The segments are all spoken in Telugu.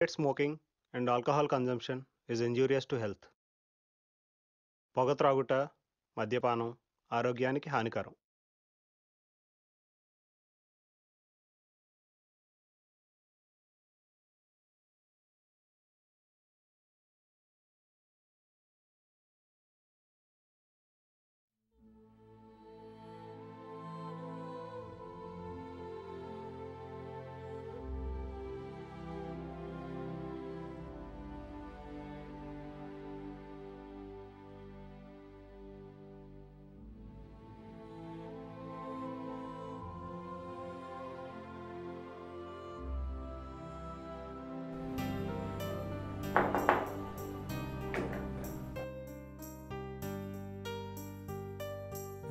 Smoking and alcohol consumption is injurious to health. పొగ త్రాగుట, మద్యపానం ఆరోగ్యానికి హానికరం.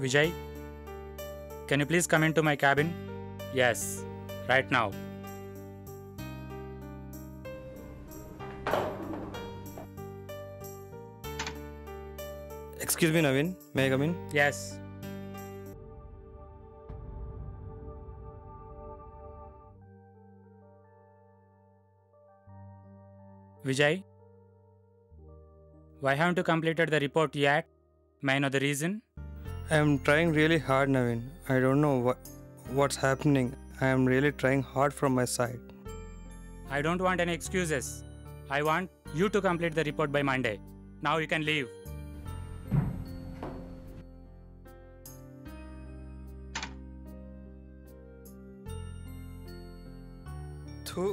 Vijay, can you please come into my cabin? Yes, right now. Excuse me, Naveen. May I come in? Yes. Vijay, why haven't you completed the report yet? May I know the reason? I am trying really hard, Naveen. I don't know what's happening. I am really trying hard from my side. I don't want any excuses. I want you to complete the report by Monday. Now you can leave. థూ,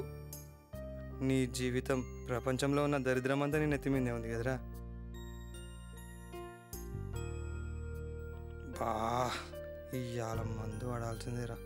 నీ జీవితం ప్రపంచంలో ఉన్న దరిద్రమంతా నేను ఎత్తిమిందే ఉంది కదరా. బా, ఇవాళ మందు వాడాల్సిందేరా.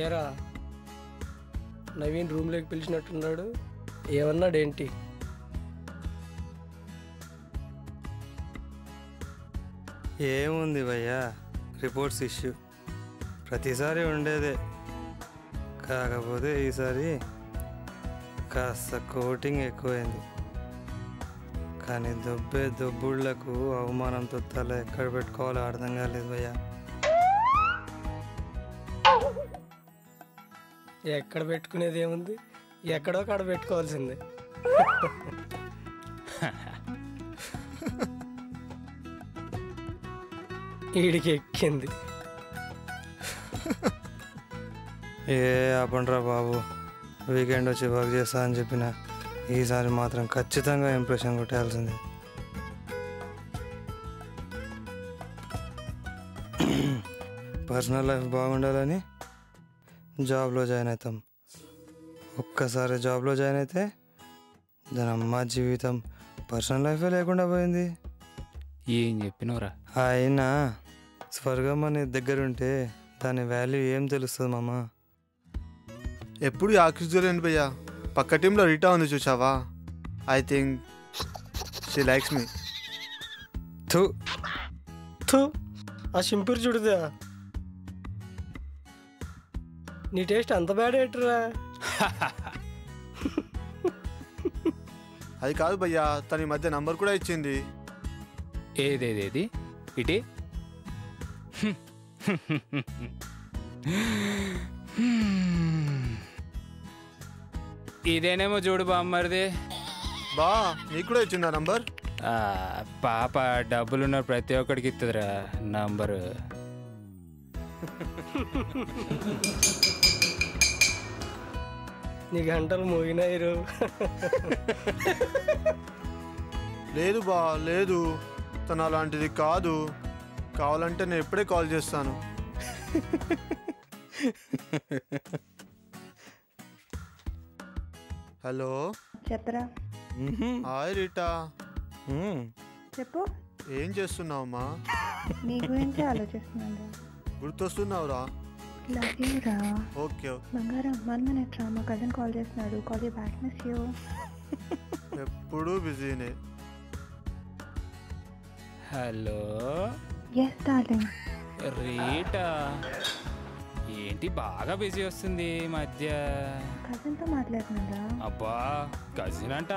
ఏరా నవీన్ రూమ్లోకి పిలిచినట్టున్నాడు, ఏమన్నాడేంటి? ఏముంది భయ్యా, రిపోర్ట్స్ ఇష్యూ ప్రతిసారి ఉండేదే. కాకపోతే ఈసారి కాస్త కోటింగ్ ఎక్కువైంది. కానీ దొబ్బుళ్లకు అవమానంతో తల ఎక్కడ పెట్టుకోవాలో అర్థం కాలేదు భయ్యా. ఎక్కడ పెట్టుకునేది ఏముంది, ఎక్కడో కాడ పెట్టుకోవాల్సిందే. ఈడికి ఎక్కింది. ఏ ఆపండ్రా బాబు, వీకెండ్ వచ్చి వర్క్ చేస్తా అని చెప్పిన ఈసారి మాత్రం ఖచ్చితంగా ఇంప్రెషన్ కొట్టాల్సిందే. పర్సనల్ లైఫ్ బాగుండాలని జాబ్లో జాయిన్ అవుతాం. ఒక్కసారి జాబ్లో జాయిన్ అయితే దాని అమ్మ జీవితం పర్సనల్ లైఫే లేకుండా పోయింది. ఏం చెప్పినవరా? అయినా స్వర్గం అనే దగ్గరుంటే దాని వాల్యూ ఏం తెలుస్తుంది మామ? ఎప్పుడు ఆకించుకోలేను భయ్యా. పక్క టీంలో రీటా ఉంది చూసావా? I think she likes me. థూ థూ, ఆ సింపూర్ చూడుదా, నీ టేస్ట్ అంత బ్యాడ్ ఏంట్రా? అది కాదు భయ్యా, తన ఈ మధ్య నంబర్ కూడా ఇచ్చింది. ఏదేదేది ఇటీ? ఇదేనేమో చూడు బామ్మరిది. బా, నీకు కూడా ఇచ్చిందా నంబర్? పాప డబ్బులున్న ప్రతి ఒక్కడికి ఇస్తుందిరా నంబరు. నీ గంటలు మోగినాయిరు. లేదు బా, లేదు, తను అలాంటిది కాదు. కావాలంటే నేను ఎప్పుడే కాల్ చేస్తాను. హలో చెప్పరా. Hi Rita. చెప్పు. ఏం చేస్తున్నావమ్మా? నీ గురించి ఆలోచిస్తున్నాను. గుర్తొస్తున్నావురా? లవ్ యూ రా. ఓకే బంగారం 1 minute రా, మా కజిన్ కాల్ చేస్తున్నాడు. Call you back. Miss you. ఎప్పుడూ బిజీనే. Hello yes darling. రీటా, ఏంటి బాగా బిజీ వస్తుంది ఈ మధ్య? కజిన్తో మాట్లాడుతున్నారా? అబ్బా కజిన్ అంట.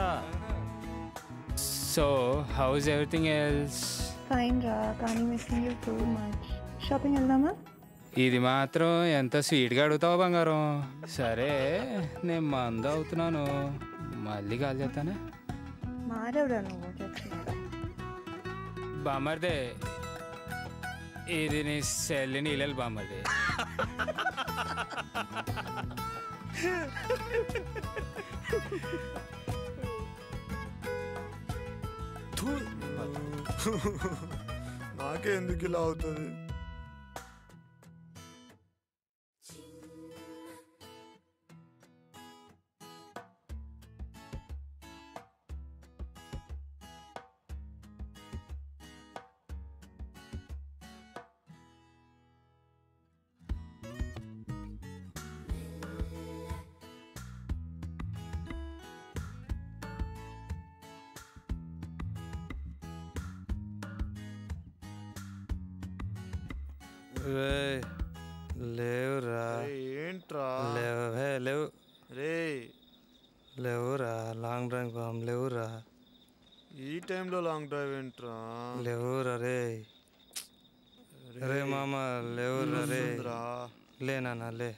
So house everything else? Fine రా, కానీ missing you so much. Shopping వెళ్దామా? ఇది మాత్రం ఎంత స్వీట్గా అడుగుతావు బంగారం. సరే నేను మందు అవుతున్నాను, మళ్ళీ కాల్ చేస్తానే. మారేవురా నువ్వు చచ్చిపోతా. బామ్మర్దే, ఇది నీ సెల్లి నీళ్ళు బామ్మర్దే. నాకే ఎందుకు ఇలా అవుతుంది? లేవురా. ఏంట్రా? లేవు రే లేవురా, లాంగ్ డ్రైవ్ పోదాం. లేవురా ఈ టైంలో లాంగ్ డ్రైవ్ ఏంట్రా? లేవురా రే. రే మామ లేవురా రే. లే నాన్న లే.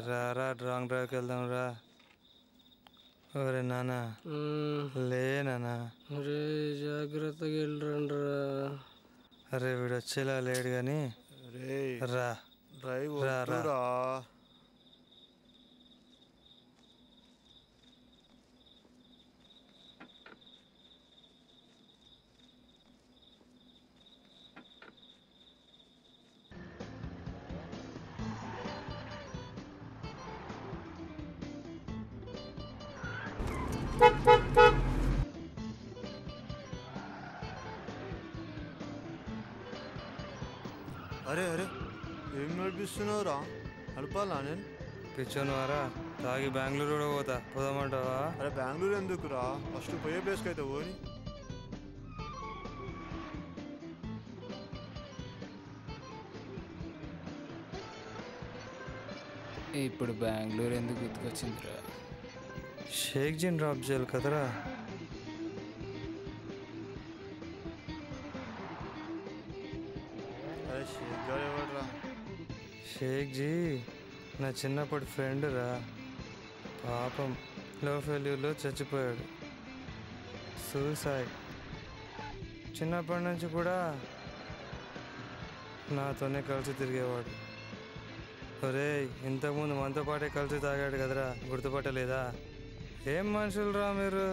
రా లాంగ్ డ్రైవ్కి వెళ్దాం రా. ఒరే నాన్న లే నాన్న. రే జాగ్రత్తగా వెళ్ళరండి రా. అరే వీడు వచ్చేలా లేడు కానీ రా. డ్రైవ్ రా రా. అరే అరే ఏం నడిపిస్తున్నావురా? నడపాలా నేను? పిచ్చోను వారా, తాగి బెంగళూరు కూడా పోతా. పోదామంటావా? అరే బెంగళూరు ఎందుకురా? ఫస్ట్ పోయే ప్లేస్కి అయితే పోని. ఇప్పుడు బెంగళూరు ఎందుకు గుర్తుకొచ్చిందిరా? షేక్ జీని డ్రాప్ చేయాలి కదరా. అరే షేక్ గారు ఎవడరా? షేక్ జీ నా చిన్నప్పటి ఫ్రెండ్ రా. పాపం లవ్ ఫెయిల్యూర్లో చచ్చిపోయాడు. సూసైడ్. చిన్నప్పటి నుంచి కూడా నాతోనే కలిసి తిరిగేవాడు. ఒరే ఇంతకుముందు మనతో పాటే కలిసి తాగాడు కదరా, గుర్తుపట్టలేదా? ఏం మనుషులు రా మీరు.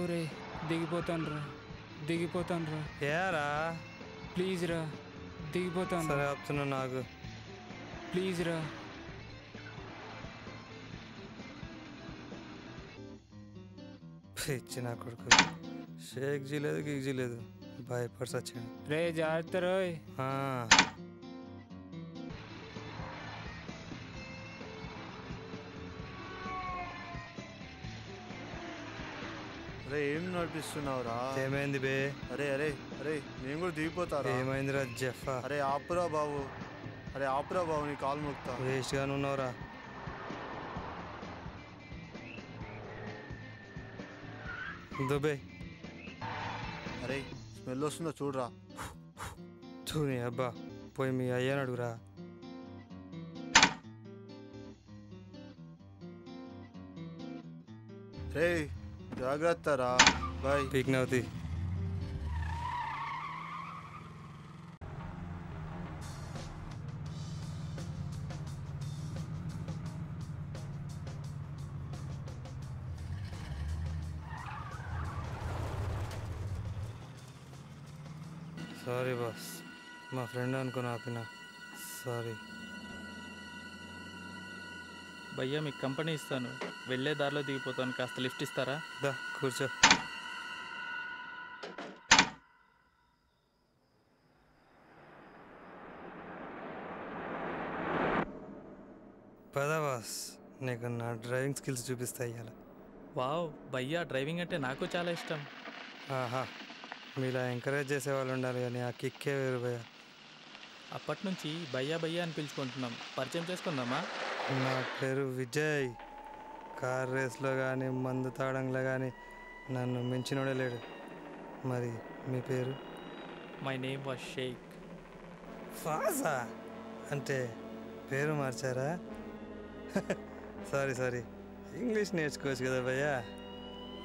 ఒరే దిగిపోతాను రా. ఏరా ప్లీజ్ రా, దిగిపోతాను. సరే ఆపుతున్నా నాకు. ప్లీజ్ రా. ఇచ్చిన కొడుకు. షేక్ జీ లేదు గిగ్ జీ లేదు, భయపడి వచ్చాడు. రే జాగ్రత్త రోయ్. అరే ఏం నడిపిస్తున్నావురా? ఏమైంది బే? అరే అరే అరే నేను కూడా దిగిపోతారా? ఏమైందిరా జఫా? అరే ఆపురా బాబు. అరే ఆపురా బాబు, నీ కాలు మొక్తా. వేస్ట్గా ఉన్నావురా. దుబే. అరే స్మెల్ వస్తుందో చూడరా. చూని అబ్బా, పోయి మీ అయ్యాను అడుగురా. రే జాగ్రత్త రా. బాయ్. పీక్నవుతి. సారీ బాస్, మా ఫ్రెండ్ అనుకుని ఆపిన. సారీ. భయ్యా మీకు కంపెనీ ఇస్తాను, వెళ్ళే దారిలో దిగిపోతాను, కాస్త లిఫ్ట్ ఇస్తారా? దా కూర్చో. పద బాస్, నీకు నా డ్రైవింగ్ స్కిల్స్ చూపిస్తా ఇవాళ. వావ్ భయ్యా, డ్రైవింగ్ అంటే నాకు చాలా ఇష్టం. ఆహా, మీలా ఎంకరేజ్ చేసేవాళ్ళు ఉండాలి కానీ ఆ కిక్కే వేరు భయ్యా. అప్పటి నుంచి భయ్యా భయ్యా అని పిలుచుకుంటున్నాం, పరిచయం చేసుకుందామా? నా పేరు విజయ్. కార్ రేస్లో కానీ మందు తాగడంలో కానీ నన్ను మించినోడే లేడు. మరి మీ పేరు? My name was Sheikh. Faza అంటే పేరు మార్చారా? సారీ, ఇంగ్లీష్ నేర్చుకోవచ్చు కదా భయ్యా.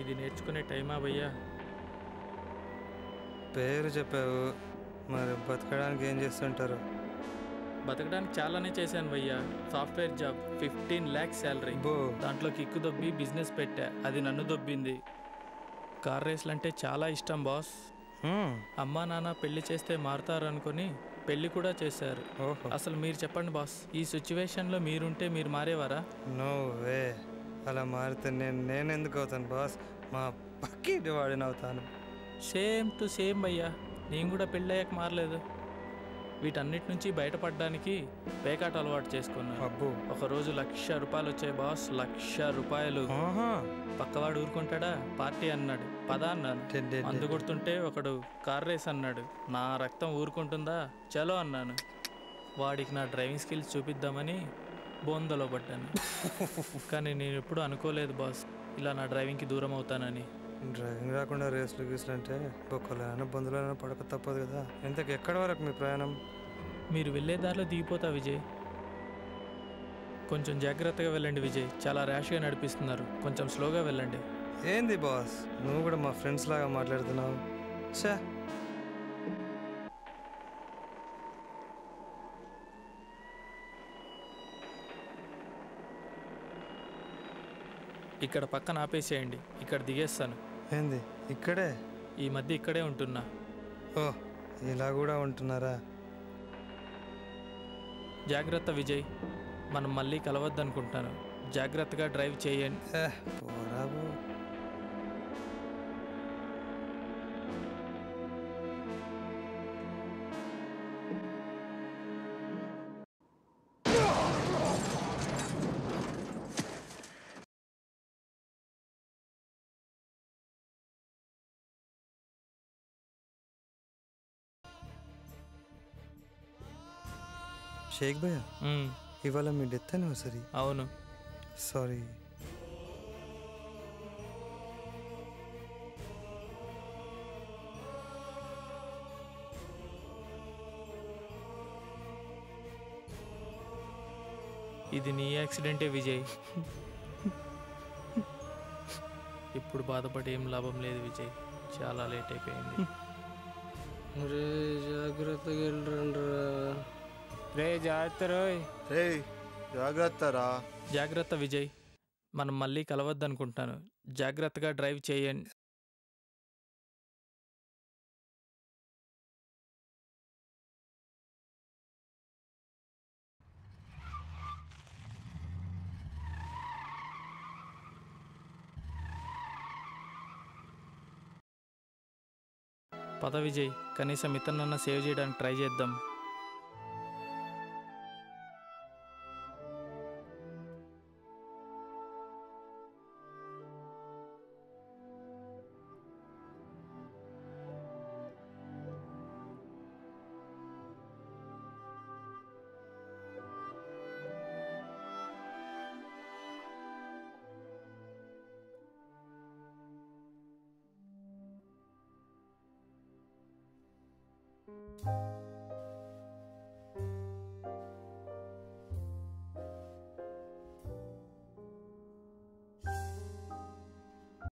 ఇది నేర్చుకునే టైమా భయ్యా? పేరు చెప్పావు, మరి బతకడానికి ఏం చేస్తుంటారు? బతకడానికి చాలానే చేశాను భయ్యా. Software job, 15 lakhs salary. బో, దాంట్లో కిక్కు దొబ్బి బిజినెస్ పెట్టా, అది నన్ను దొబ్బింది. కార్ రేస్లు అంటే చాలా ఇష్టం బాస్. అమ్మా నాన్న పెళ్లి చేస్తే మారుతారు అనుకుని పెళ్లి కూడా చేశారు. ఓహో, అసలు మీరు చెప్పండి బాస్, ఈ సిచ్యువేషన్లో మీరుంటే మీరు మారేవారా? No way. అలా మారితే నేను ఎందుకు అవుతాను బాస్? మా పక్కింటి వాడిని అవుతాను. సేమ్ టు సేమ్ భయ్యా, నేను కూడా పెళ్ళయ్యాక మారలేదు. వీటన్నిటి నుంచి బయటపడడానికి పేకాట అలవాటు చేసుకున్నాను. అబ్బో, ఒకరోజు ₹1,00,000 వచ్చాయి బాస్. ₹1,00,000. ఆహా, పక్కవాడు ఊరుకుంటాడా? పార్టీ అన్నాడు, పద అన్నాను. మందు కొడుతుంటే ఒకడు కార్ రేస్ అన్నాడు, నా రక్తం ఊరుకుంటుందా? చలో అన్నాను. వాడికి నా డ్రైవింగ్ స్కిల్స్ చూపిద్దామని బోందలో పడ్డాను. కానీ నేను ఎప్పుడు అనుకోలేదు బాస్, ఇలా నా డ్రైవింగ్కి దూరం అవుతానని. డ్రైవింగ్ రాకుండా రేసులు గీసులు అంటే ఒక్కలైనా బంధువులైనా పడక తప్పదు కదా. ఇంతకు ఎక్కడి వరకు మీ ప్రయాణం? మీరు వెళ్ళే దారిలో దిగిపోతా విజయ్. కొంచెం జాగ్రత్తగా వెళ్ళండి విజయ్, చాలా ర్యాష్గా నడిపిస్తున్నారు, కొంచెం స్లోగా వెళ్ళండి. ఏంది బాస్, నువ్వు కూడా మా ఫ్రెండ్స్ లాగా మాట్లాడుతున్నావు. ఛా, ఇక్కడ పక్కన ఆపేసేయండి, ఇక్కడ దిగేస్తాను. ఏంది ఇక్కడే? ఈ మధ్య ఇక్కడే ఉంటున్నా. ఓ, ఇలా కూడా ఉంటున్నారా? జాగ్రత్త విజయ్, మనం మళ్ళీ కలవద్దనుకుంటాను. జాగ్రత్తగా డ్రైవ్ చేయండి. పోరా బో. షేక్ భయ్యా, ఇవాళ మీ డెత్ అనివర్సరీ. అవును. సారీ. ఇది నీ యాక్సిడెంటే విజయ్. ఇప్పుడు బాధపడి ఏం లాభం లేదు విజయ్, చాలా లేట్ అయిపోయింది. జాగ్రత్తగా వెళ్ళరండ్రా. రే జాగ్రత్త రోయ్. రే జాగ్రత్త రా. జాగ్రత్త విజయ్, మనం మళ్ళీ కలవద్దనుకుంటాను. జాగ్రత్తగా డ్రైవ్ చేయండి. పద విజయ్, కనీసం ఇతన్నన్నా సేవ్ చేయడానికి ట్రై చేద్దాం.